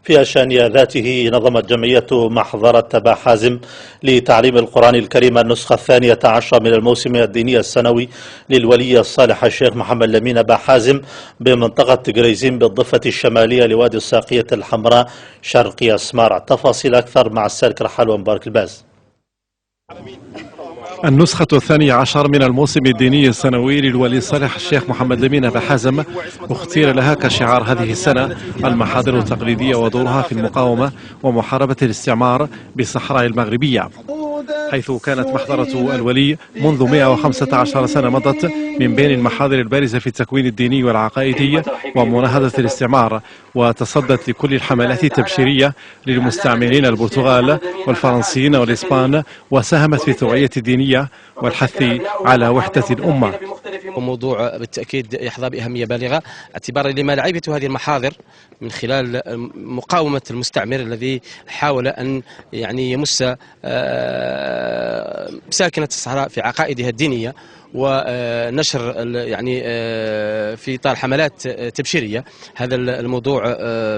في شأن ذاته نظمت جمعية محضرة أبا حازم لتعليم القرآن الكريم النسخة 12 من الموسم الديني السنوي للولي الصالح الشيخ محمد لمين أبا حازم بمنطقة تقريزين بالضفة الشمالية لوادي الساقية الحمراء شرقي أسمار. تفاصيل أكثر مع السالك رحال ومبارك الباز. النسخة 12 من الموسم الديني السنوي للولي الصالح الشيخ محمد لمين أبا حازم اختير لها كشعار هذه السنة المحاضر التقليدية ودورها في المقاومة ومحاربة الاستعمار بالصحراء المغربية، حيث كانت محضرة الولي منذ 115 سنة مضت من بين المحاضر البارزة في التكوين الديني والعقائدي ومناهضة الاستعمار، وتصدت لكل الحملات التبشيرية للمستعمرين البرتغال والفرنسيين والإسبان، وساهمت في التوعية الدينية والحث على وحدة الأمة. وموضوع بالتأكيد يحظى بأهمية بالغة اعتبارا لما لعبته هذه المحاضر من خلال مقاومة المستعمر الذي حاول أن يمس ساكنة الصحراء في عقائدها الدينية ونشر في إطار حملات تبشيرية. هذا الموضوع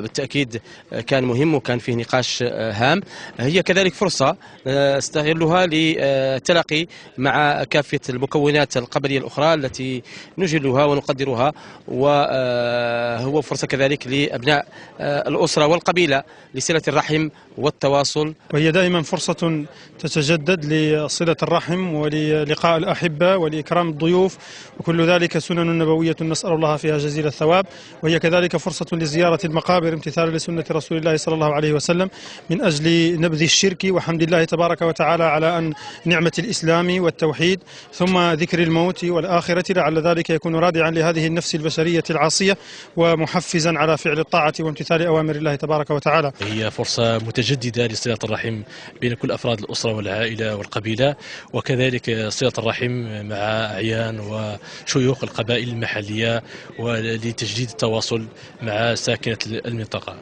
بالتأكيد كان مهم وكان فيه نقاش هام. هي كذلك فرصة استغلها للتلاقي مع كافة المكونات القبلية الأخرى التي نجلها ونقدرها، وهو فرصة كذلك لأبناء الأسرة والقبيلة لصلة الرحم والتواصل. وهي دائما فرصة تتجدد لصلة الرحم وللقاء الأحبة ولإكرام الضيوف، وكل ذلك سنن نبوية نسأل الله فيها جزيل الثواب. وهي كذلك فرصة لزيارة المقابر امتثالا لسنة رسول الله صلى الله عليه وسلم من أجل نبذ الشرك وحمد الله تبارك وتعالى على أن نعمة الإسلام والتوحيد، ثم ذكر الموت والآخرة، لعل ذلك يكون رادعا لهذه النفس البشرية العاصية ومحفزا على فعل الطاعة وامتثال أوامر الله تبارك وتعالى. هي فرصة متجددة لصلة الرحم بين كل أفراد الأسرة والعائلة والقبيلة، وكذلك صلة الرحم مع أعيان وشيوخ القبائل المحلية ولتجديد التواصل مع ساكنة المنطقة.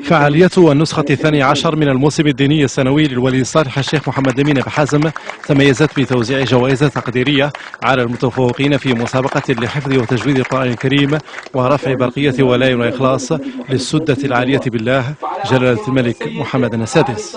فعالية النسخة 12 من الموسم الديني السنوي للولي الصالح الشيخ محمد لمين أبا حازم تميزت بتوزيع جوائز تقديرية على المتفوقين في مسابقة لحفظ وتجويد القرآن الكريم ورفع برقية ولاء وإخلاص للسدة العالية بالله جلالة الملك محمد السادس.